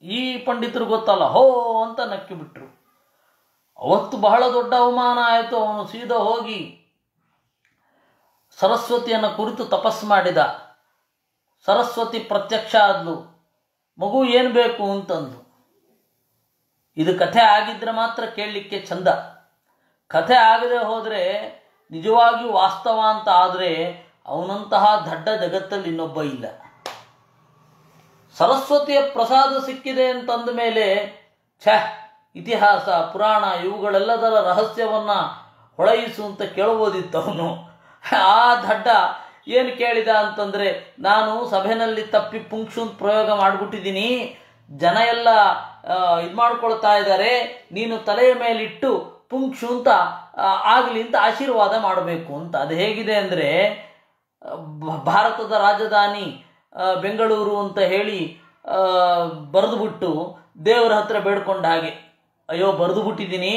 ಈ ಪಂಡಿತರು ಗೊತ್ತಲ್ಲ, ಹೋ ಅಂತ ನಕ್ಕಿ ಬಿಟ್ರು. ಅವತ್ತು ಬಹಳ ದೊಡ್ಡ ಅವಮಾನ ಆಯಿತು. ಅವನು ಸೀದಾ ಹೋಗಿ ಸರಸ್ವತಿಯನ್ನು ಕುರಿತು ತಪಸ್ಸು ಮಾಡಿದ. ಸರಸ್ವತಿ ಪ್ರತ್ಯಕ್ಷ ಆದ್ಲು. ಮಗು ಏನು ಬೇಕು ಅಂತಂದು. ಇದು ಕಥೆ ಆಗಿದ್ರೆ ಮಾತ್ರ ಕೇಳಲಿಕ್ಕೆ ಚಂದ. ಕಥೆ ಆಗದೆ ಹೋದರೆ, ನಿಜವಾಗಿಯೂ ವಾಸ್ತವ ಅಂತ ಆದರೆ ಅವನಂತಹ ದಡ್ಡ ಜಗತ್ತಲ್ಲಿ ಇನ್ನೊಬ್ಬ ಇಲ್ಲ. ಸರಸ್ವತಿಯ ಪ್ರಸಾದ ಸಿಕ್ಕಿದೆ ಅಂತಂದ ಮೇಲೆ ಇತಿಹಾಸ ಪುರಾಣ ಇವುಗಳೆಲ್ಲದರ ರಹಸ್ಯವನ್ನು ಹೊಳೆಯಿಸು ಅಂತ ಕೇಳಬಹುದಿತ್ತು ಅವನು. ಆ ದಡ್ಡ ಏನು ಕೇಳಿದ ಅಂತಂದರೆ, ನಾನು ಸಭೆಯಲ್ಲಿ ತಪ್ಪಿ ಪುಂಕ್ಷು ಅಂತ ಪ್ರಯೋಗ ಮಾಡಿಬಿಟ್ಟಿದ್ದೀನಿ, ಜನ ಎಲ್ಲ ಇದು ಮಾಡ್ಕೊಳ್ತಾ ಇದ್ದಾರೆ, ನೀನು ತಲೆಯ ಮೇಲಿಟ್ಟು ಪುಂಕ್ಷು ಅಂತ ಆಗಲಿ ಅಂತ ಆಶೀರ್ವಾದ ಮಾಡಬೇಕು ಅಂತ. ಅದು ಹೇಗಿದೆ ಅಂದರೆ, ಭಾರತದ ರಾಜಧಾನಿ ಬೆಂಗಳೂರು ಅಂತ ಹೇಳಿ ಬರೆದುಬಿಟ್ಟು ದೇವರ ಹತ್ರ ಬೇಡ್ಕೊಂಡ ಹಾಗೆ, ಅಯ್ಯೋ ಬರೆದು ಬಿಟ್ಟಿದ್ದೀನಿ,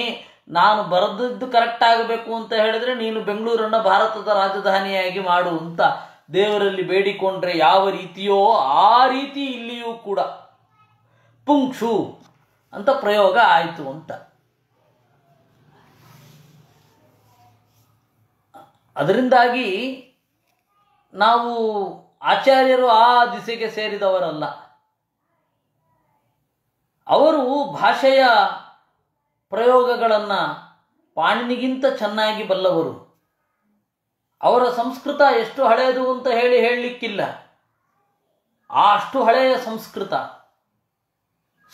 ನಾನು ಬರೆದದ್ದು ಕರೆಕ್ಟ್ ಆಗಬೇಕು ಅಂತ ಹೇಳಿದ್ರೆ ನೀನು ಬೆಂಗಳೂರನ್ನು ಭಾರತದ ರಾಜಧಾನಿಯಾಗಿ ಮಾಡು ಅಂತ ದೇವರಲ್ಲಿ ಬೇಡಿಕೊಂಡ್ರೆ ಯಾವ ರೀತಿಯೋ ಆ ರೀತಿ ಇಲ್ಲಿಯೂ ಕೂಡ ಪುಂಕ್ಷು ಅಂತ ಪ್ರಯೋಗ ಆಯಿತು ಅಂತ. ಅದರಿಂದಾಗಿ ನಾವು ಆಚಾರ್ಯರು ಆ ದಿಸೆಗೆ ಸೇರಿದವರಲ್ಲ. ಅವರು ಭಾಷೆಯ ಪ್ರಯೋಗಗಳನ್ನು ಪಾಣಿನಿಗಿಂತ ಚೆನ್ನಾಗಿ ಬಲ್ಲವರು. ಅವರ ಸಂಸ್ಕೃತ ಎಷ್ಟು ಹಳೆಯದು ಅಂತ ಹೇಳಲಿಕ್ಕಿಲ್ಲ. ಅಷ್ಟು ಹಳೆಯ ಸಂಸ್ಕೃತ,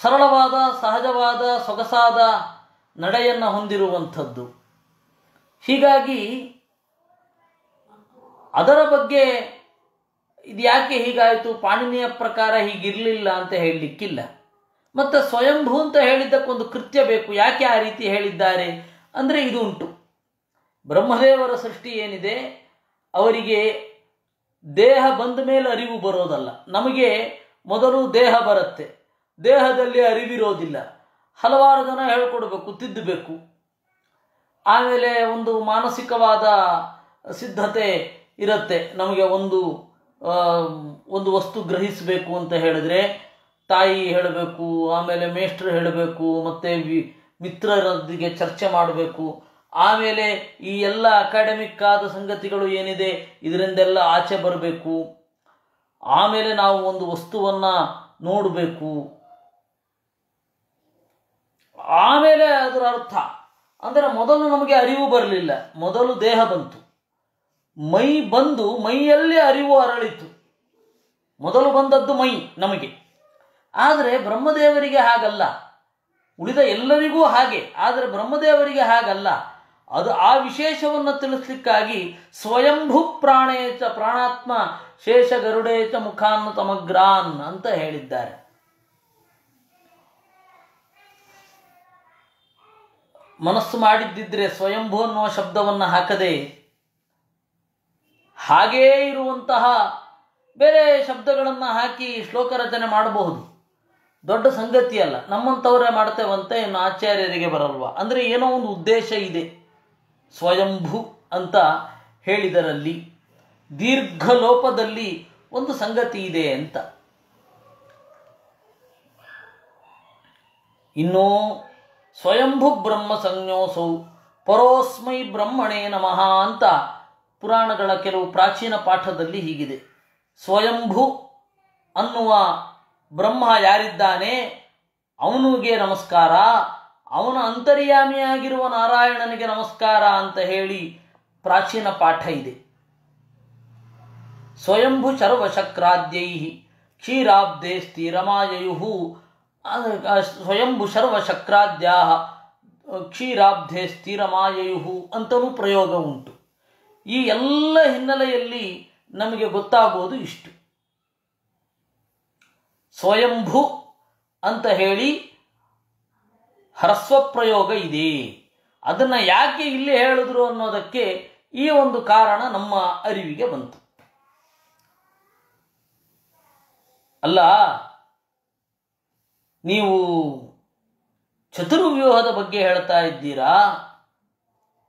ಸರಳವಾದ ಸಹಜವಾದ ಸೊಗಸಾದ ನಡೆಯನ್ನು ಹೊಂದಿರುವಂಥದ್ದು. ಹೀಗಾಗಿ ಅದರ ಬಗ್ಗೆ ಇದು ಯಾಕೆ ಹೀಗಾಯಿತು, ಪಾಣಿನಿಯ ಪ್ರಕಾರ ಹೀಗಿರಲಿಲ್ಲ ಅಂತ ಹೇಳಲಿಕ್ಕಿಲ್ಲ. ಮತ್ತು ಸ್ವಯಂಭೂ ಅಂತ ಹೇಳಿದ್ದಕ್ಕೊಂದು ಕೃತ್ಯ ಬೇಕು. ಯಾಕೆ ಆ ರೀತಿ ಹೇಳಿದ್ದಾರೆ ಅಂದರೆ ಇದು ಉಂಟು. ಬ್ರಹ್ಮದೇವರ ಸೃಷ್ಟಿ ಏನಿದೆ, ಅವರಿಗೆ ದೇಹ ಬಂದ ಮೇಲೆ ಅರಿವು ಬರೋದಲ್ಲ. ನಮಗೆ ಮೊದಲು ದೇಹ ಬರುತ್ತೆ, ದೇಹದಲ್ಲಿ ಅರಿವಿರೋದಿಲ್ಲ. ಹಲವಾರು ಜನ ಹೇಳ್ಕೊಡ್ಬೇಕು, ತಿದ್ದಬೇಕು. ಆಮೇಲೆ ಒಂದು ಮಾನಸಿಕವಾದ ಸಿದ್ಧತೆ ಇರುತ್ತೆ. ನಮಗೆ ಒಂದು ವಸ್ತು ಗ್ರಹಿಸಬೇಕು ಅಂತ ಹೇಳಿದ್ರೆ ತಾಯಿ ಹೇಳಬೇಕು, ಆಮೇಲೆ ಮೇಷ್ಟ್ರು ಹೇಳಬೇಕು, ಮತ್ತು ಮಿತ್ರರೊಂದಿಗೆ ಚರ್ಚೆ ಮಾಡಬೇಕು. ಆಮೇಲೆ ಈ ಎಲ್ಲ ಅಕಾಡೆಮಿಕ್ ಆದ ಸಂಗತಿಗಳು ಏನಿದೆ ಇದರಿಂದೆಲ್ಲ ಆಚೆ ಬರಬೇಕು. ಆಮೇಲೆ ನಾವು ಒಂದು ವಸ್ತುವನ್ನು ನೋಡಬೇಕು. ಆಮೇಲೆ ಅದರ ಅರ್ಥ ಅಂದರೆ ಮೊದಲು ನಮಗೆ ಅರಿವು ಬರಲಿಲ್ಲ, ಮೊದಲು ದೇಹ ಬಂತು, ಮೈ ಬಂದು ಮೈಯಲ್ಲಿ ಅರಿವು ಅರಳಿತು. ಮೊದಲು ಬಂದದ್ದು ಮೈ ನಮಗೆ. ಆದರೆ ಬ್ರಹ್ಮದೇವರಿಗೆ ಹಾಗಲ್ಲ. ಉಳಿದ ಎಲ್ಲರಿಗೂ ಹಾಗೆ, ಆದರೆ ಬ್ರಹ್ಮದೇವರಿಗೆ ಹಾಗಲ್ಲ. ಅದು ಆ ವಿಶೇಷವನ್ನು ತಿಳಿಸ್ಲಿಕ್ಕಾಗಿ ಸ್ವಯಂಭು ಪ್ರಾಣೇಚ ಪ್ರಾಣಾತ್ಮ ಶೇಷ ಗರುಡೇಚ ಮುಖಾನ್ ತಮಗ್ರಾನ್ ಅಂತ ಹೇಳಿದ್ದಾರೆ. ಮನಸ್ಸು ಮಾಡಿದ್ದಿದ್ರೆ ಸ್ವಯಂಭೂ ಅನ್ನುವ ಶಬ್ದವನ್ನು ಹಾಕದೆ ಹಾಗೇ ಇರುವಂತಹ ಬೇರೆ ಶಬ್ದಗಳನ್ನು ಹಾಕಿ ಶ್ಲೋಕ ರಚನೆ ಮಾಡಬಹುದು. ದೊಡ್ಡ ಸಂಗತಿಯಲ್ಲ. ನಮ್ಮಂಥವರೇ ಮಾಡ್ತೇವಂತೆ, ಇನ್ನು ಆಚಾರ್ಯರಿಗೆ ಬರಲ್ವಾ? ಅಂದರೆ ಏನೋ ಒಂದು ಉದ್ದೇಶ ಇದೆ ಸ್ವಯಂಭೂ ಅಂತ ಹೇಳಿದರಲ್ಲಿ, ದೀರ್ಘ ಲೋಪದಲ್ಲಿ ಒಂದು ಸಂಗತಿ ಇದೆ ಅಂತ. ಇನ್ನು ಸ್ವಯಂಭು ಬ್ರಹ್ಮ ಸಂಜ್ಞೋಸೌ ಪರೋಸ್ಮೈ ಬ್ರಹ್ಮಣೇ ನಮಃ ಅಂತ ಪುರಾಣಗಳ ಕೆಲವು ಪ್ರಾಚೀನ ಪಾಠದಲ್ಲಿ ಹೀಗಿದೆ. ಸ್ವಯಂಭು ಅನ್ನುವ ಬ್ರಹ್ಮ ಯಾರಿದ್ದಾನೆ ಅವನಿಗೆ ನಮಸ್ಕಾರ, ಅವನ ಅಂತರ್ಯಾಮಿಯಾಗಿರುವ ನಾರಾಯಣನಿಗೆ ನಮಸ್ಕಾರ ಅಂತ ಹೇಳಿ ಪ್ರಾಚೀನ ಪಾಠ ಇದೆ. ಸ್ವಯಂಭು ಶರ್ವಶಕ್ರಾದ್ಯೈ ಕ್ಷೀರಾಬ್ಧೇ ಸ್ಥಿರಮಾಯಯು. ಸ್ವಯಂಭು ಶರ್ವಶಕ್ರಾದ್ಯಾ ಕ್ಷೀರಾಬ್ಧೇ ಸ್ಥಿರಮಾಯಯು ಅಂತಲೂ ಪ್ರಯೋಗ ಉಂಟು. ಈ ಎಲ್ಲ ಹಿನ್ನೆಲೆಯಲ್ಲಿ ನಮಗೆ ಗೊತ್ತಾಗುವುದು ಇಷ್ಟು. ಸ್ವಯಂಭು ಅಂತ ಹೇಳಿ ಹ್ರಸ್ವ ಪ್ರಯೋಗ ಇದೆ. ಅದನ್ನು ಯಾಕೆ ಇಲ್ಲಿ ಹೇಳಿದ್ರು ಅನ್ನೋದಕ್ಕೆ ಈ ಒಂದು ಕಾರಣ ನಮ್ಮ ಅರಿವಿಗೆ ಬಂತು. ಅಲ್ಲ, ನೀವು ಚತುರ್ವ್ಯೂಹದ ಬಗ್ಗೆ ಹೇಳ್ತಾ ಇದ್ದೀರಾ,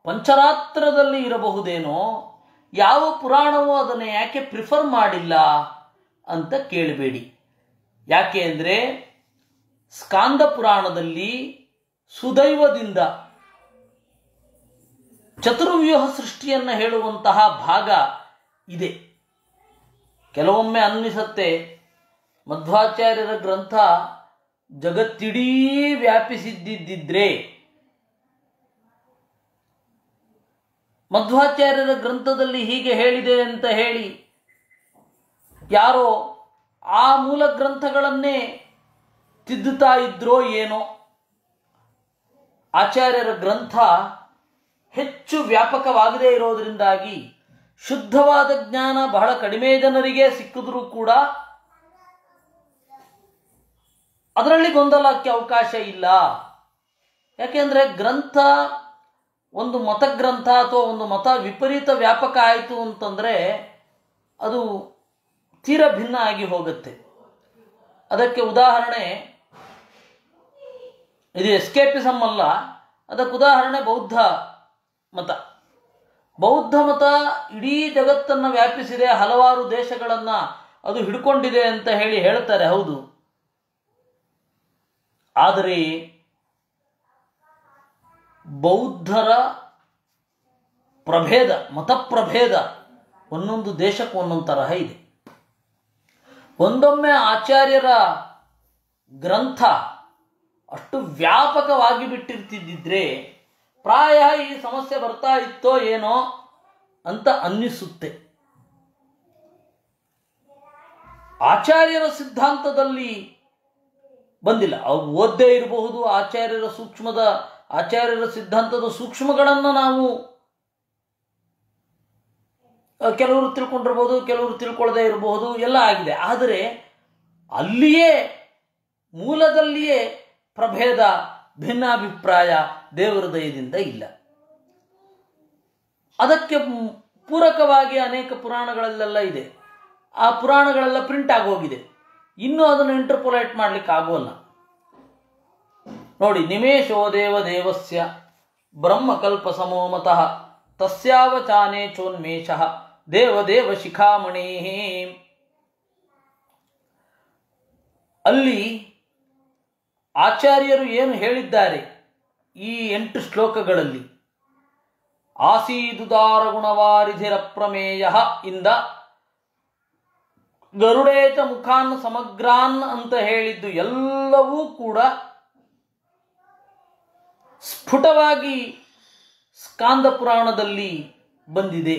ಪಂಚರಾತ್ರದಲ್ಲಿ ಇರಬಹುದೇನೋ, ಯಾವ ಪುರಾಣವೂ ಅದನ್ನು ಯಾಕೆ ಪ್ರಿಫರ್ ಮಾಡಿಲ್ಲ ಅಂತ ಕೇಳಬೇಡಿ. ಯಾಕೆ ಅಂದರೆ ಸ್ಕಾಂದ ಪುರಾಣದಲ್ಲಿ ಸುದೈವದಿಂದ ಚತುರ್ವ್ಯೂಹ ಸೃಷ್ಟಿಯನ್ನು ಹೇಳುವಂತಹ ಭಾಗ ಇದೆ. ಕೆಲವೊಮ್ಮೆ ಅನ್ನಿಸುತ್ತೆ ಮಧ್ವಾಚಾರ್ಯರ ಗ್ರಂಥ ಜಗತ್ತಿಡೀ ವ್ಯಾಪಿಸಿದ್ದಿದ್ರೆ, ಮಧ್ವಾಚಾರ್ಯರ ಗ್ರಂಥದಲ್ಲಿ ಹೀಗೆ ಹೇಳಿದೆ ಅಂತ ಹೇಳಿ ಯಾರೋ ಆ ಮೂಲ ಗ್ರಂಥಗಳನ್ನೇ ತಿದ್ದುತ್ತಾ ಇದ್ರೋ ಏನೋ. ಆಚಾರ್ಯರ ಗ್ರಂಥ ಹೆಚ್ಚು ವ್ಯಾಪಕವಾಗದೇ ಇರೋದರಿಂದಾಗಿ ಶುದ್ಧವಾದ ಜ್ಞಾನ ಬಹಳ ಕಡಿಮೆ ಜನರಿಗೆ ಸಿಕ್ಕಿದ್ರೂ ಕೂಡ ಅದರಲ್ಲಿ ಗೊಂದಲಕ್ಕೆ ಅವಕಾಶ ಇಲ್ಲ. ಯಾಕೆಂದರೆ ಗ್ರಂಥ ಒಂದು ಮತಗ್ರಂಥ ಅಥವಾ ಒಂದು ಮತ ವಿಪರೀತ ವ್ಯಾಪಕ ಆಯಿತು ಅಂತಂದರೆ ಅದು ತೀರ ಭಿನ್ನ ಆಗಿ ಹೋಗುತ್ತೆ. ಅದಕ್ಕೆ ಉದಾಹರಣೆ, ಇದು ಎಸ್ಕೇಪಿಸಮ್ ಅಲ್ಲ, ಅದಕ್ಕೆ ಉದಾಹರಣೆ ಬೌದ್ಧ ಮತ. ಬೌದ್ಧ ಮತ ಇಡೀ ಜಗತ್ತನ್ನು ವ್ಯಾಪಿಸಿದೆ, ಹಲವಾರು ದೇಶಗಳನ್ನು ಅದು ಹಿಡ್ಕೊಂಡಿದೆ ಅಂತ ಹೇಳ್ತಾರೆ, ಹೌದು. ಆದರೆ ಬೌದ್ಧರ ಪ್ರಭೇದ, ಮತಪ್ರಭೇದ ಒಂದೊಂದು ದೇಶಕ್ಕೆ ಒಂದೊಂದು ತರಹ ಇದೆ. ಒಂದೊಮ್ಮೆ ಆಚಾರ್ಯರ ಗ್ರಂಥ ಅಷ್ಟು ವ್ಯಾಪಕವಾಗಿ ಬಿಟ್ಟಿರ್ತಿದ್ದಿದ್ರೆ ಪ್ರಾಯ ಈ ಸಮಸ್ಯೆ ಬರ್ತಾ ಇತ್ತೋ ಏನೋ ಅಂತ ಅನ್ನಿಸುತ್ತೆ. ಆಚಾರ್ಯರ ಸಿದ್ಧಾಂತದಲ್ಲಿ ಬಂದಿಲ್ಲ. ಅವ್ರು ಓದ್ದೇ ಇರಬಹುದು, ಆಚಾರ್ಯರ ಸಿದ್ಧಾಂತದ ಸೂಕ್ಷ್ಮಗಳನ್ನು ನಾವು ಕೆಲವರು ತಿಳ್ಕೊಂಡಿರ್ಬೋದು, ಕೆಲವರು ತಿಳ್ಕೊಳ್ಳದೇ ಇರಬಹುದು, ಎಲ್ಲ ಆಗಿದೆ. ಆದರೆ ಅಲ್ಲಿಯೇ ಮೂಲದಲ್ಲಿಯೇ ಪ್ರಭೇದ, ಭಿನ್ನಾಭಿಪ್ರಾಯ ದೇವರ ದಯದಿಂದ ಇಲ್ಲ. ಅದಕ್ಕೆ ಪೂರಕವಾಗಿ ಅನೇಕ ಪುರಾಣಗಳಲ್ಲೆಲ್ಲ ಇದೆ. ಆ ಪುರಾಣಗಳೆಲ್ಲ ಪ್ರಿಂಟ್ ಆಗೋಗಿದೆ, ಇನ್ನೂ ಅದನ್ನು ಇಂಟರ್ಪೊಲೇಟ್ ಮಾಡಲಿಕ್ಕೆ ಆಗೋಲ್ಲ. ನೋಡಿ, ನಿಮೇಶೋ ದೇವಸ್ಯ ಬ್ರಹ್ಮಕಲ್ಪ ಸಮೋಮತಃ ತಸ್ಯಾವಚಾನೆ ಚೋನ್ಮೇಷಃ ದೇವದೇವ ಶಿಖಾಮಣಿ. ಅಲ್ಲಿ ಆಚಾರ್ಯರು ಏನು ಹೇಳಿದ್ದಾರೆ ಈ 8 ಶ್ಲೋಕಗಳಲ್ಲಿ, ಆಸೀದುದಾರ ಗುಣವಾರಿಧಿರ ಪ್ರಮೇಯ ಇಂದ ಗರುಡೇಚ ಮುಖಾನ್ ಸಮಗ್ರಾನ್ ಅಂತ ಹೇಳಿದ್ದು ಎಲ್ಲವೂ ಕೂಡ ಸ್ಫುಟವಾಗಿ ಸ್ಕಾಂದ ಪುರಾಣದಲ್ಲಿ ಬಂದಿದೆ.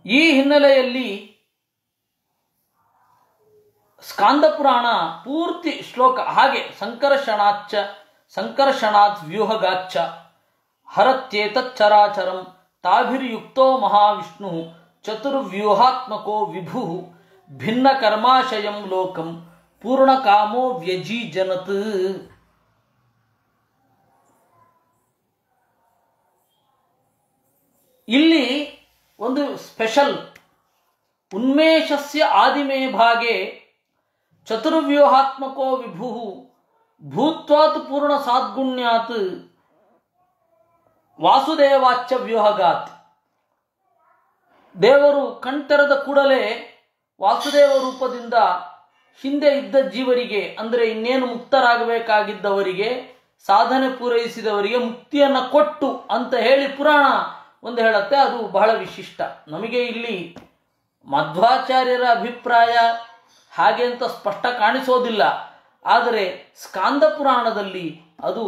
ಈ ಹಿನ್ನೆಲೆಯಲ್ಲಿ ಸ್ಕಾಂದ ಪುರಾಣ ಪೂರ್ತಿ ಶ್ಲೋಕ ಹಾಗೆ ಸಂಕರ್ಷಣಾತ್ ವ್ಯೂಹಗಾಚ್ಚ ಹರತ್ಯೇತಚ್ಚರಾಚರಂ ತಾಭಿರ್ಯುಕ್ತೋ ಮಹಾವಿಷ್ಣು ಚತುರ್ವ್ಯೂಹಾತ್ಮಕೋ ವಿಭು ಭಿನ್ನ ಕರ್ಮಾಶಯಂ ಲೋಕಂ ಪೂರ್ಣಕಾಮೋ ವ್ಯಜೀಜನತ್. ಇಲ್ಲಿ ಒಂದು ಸ್ಪೆಷಲ್, ಉನ್ಮೇಷಸ್ಯ ಆದಿಮೇ ಭಾಗೆ ಚತುರ್ವ್ಯೂಹಾತ್ಮಕೋ ವಿಭು ಭೂತ್ವಾತ್ ಪೂರ್ಣ ಸಾದ್ಗುಣ್ಯಾತ್ ವಾಸುದೇವಾಚ್ಚ ವ್ಯೂಹಗಾತ್. ದೇವರು ಕಣ್ತೆರೆದ ಕೂಡಲೇ ವಾಸುದೇವ ರೂಪದಿಂದ ಹಿಂದೆ ಇದ್ದ ಜೀವರಿಗೆ, ಅಂದರೆ ಇನ್ನೇನು ಮುಕ್ತರಾಗಬೇಕಾಗಿದ್ದವರಿಗೆ, ಸಾಧನೆ ಪೂರೈಸಿದವರಿಗೆ ಮುಕ್ತಿಯನ್ನು ಕೊಟ್ಟು ಅಂತ ಹೇಳಿ ಪುರಾಣ ಒಂದು ಹೇಳುತ್ತೆ. ಅದು ಬಹಳ ವಿಶಿಷ್ಟ. ನಮಗೆ ಇಲ್ಲಿ ಮಧ್ವಾಚಾರ್ಯರ ಅಭಿಪ್ರಾಯ ಹಾಗೆ ಅಂತ ಸ್ಪಷ್ಟ ಕಾಣಿಸೋದಿಲ್ಲ, ಆದರೆ ಸ್ಕಾಂದ ಪುರಾಣದಲ್ಲಿ ಅದು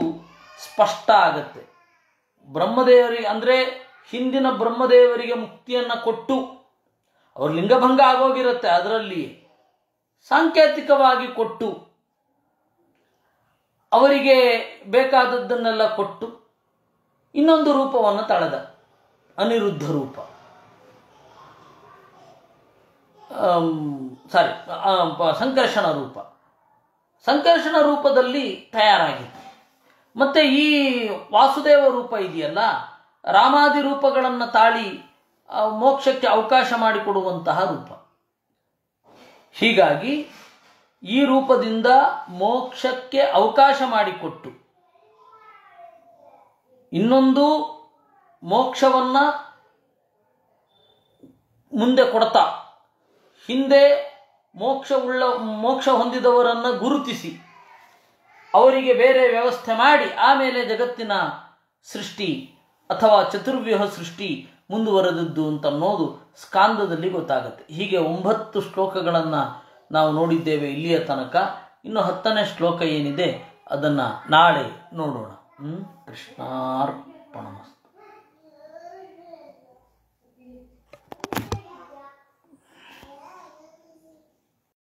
ಸ್ಪಷ್ಟ ಆಗತ್ತೆ. ಬ್ರಹ್ಮದೇವರಿಗೆ, ಅಂದರೆ ಹಿಂದಿನ ಬ್ರಹ್ಮದೇವರಿಗೆ ಮುಕ್ತಿಯನ್ನು ಕೊಟ್ಟು, ಅವ್ರ ಲಿಂಗಭಂಗ ಆಗೋಗಿರುತ್ತೆ, ಅದರಲ್ಲಿ ಸಾಂಕೇತಿಕವಾಗಿ ಕೊಟ್ಟು, ಅವರಿಗೆ ಬೇಕಾದದ್ದನ್ನೆಲ್ಲ ಕೊಟ್ಟು ಇನ್ನೊಂದು ರೂಪವನ್ನು ತಳೆದ, ಅನಿರುದ್ಧ ರೂಪ, ಸಂಕರ್ಷಣ ರೂಪ. ಸಂಕರ್ಷಣ ರೂಪದಲ್ಲಿ ತಯಾರಾಗಿದೆ. ಮತ್ತು ಈ ವಾಸುದೇವ ರೂಪ ಇದೆಯಲ್ಲ, ರಾಮಾದಿ ರೂಪಗಳನ್ನು ತಾಳಿ ಮೋಕ್ಷಕ್ಕೆ ಅವಕಾಶ ಮಾಡಿಕೊಡುವಂತಹ ರೂಪ. ಹೀಗಾಗಿ ಈ ರೂಪದಿಂದ ಮೋಕ್ಷಕ್ಕೆ ಅವಕಾಶ ಮಾಡಿಕೊಟ್ಟು ಇನ್ನೊಂದು ಮೋಕ್ಷವನ್ನು ಮುಂದೆ ಕೊಡ್ತಾ ಹಿಂದೆ ಮೋಕ್ಷ ಹೊಂದಿದವರನ್ನು ಗುರುತಿಸಿ ಅವರಿಗೆ ಬೇರೆ ವ್ಯವಸ್ಥೆ ಮಾಡಿ ಆಮೇಲೆ ಜಗತ್ತಿನ ಸೃಷ್ಟಿ ಅಥವಾ ಚತುರ್ವ್ಯೂಹ ಸೃಷ್ಟಿ ಮುಂದುವರೆದದ್ದು ಅಂತ ಅನ್ನೋದು ಸ್ಕಾಂದದಲ್ಲಿ ಗೊತ್ತಾಗುತ್ತೆ. ಹೀಗೆ 9 ಶ್ಲೋಕಗಳನ್ನು ನಾವು ನೋಡಿದ್ದೇವೆ ಇಲ್ಲಿಯ ತನಕ. ಇನ್ನು 10ನೇ ಶ್ಲೋಕ ಏನಿದೆ ಅದನ್ನು ನಾಳೆ ನೋಡೋಣ. ಕೃಷ್ಣಾರ್ಪಣಮಸ್ತು.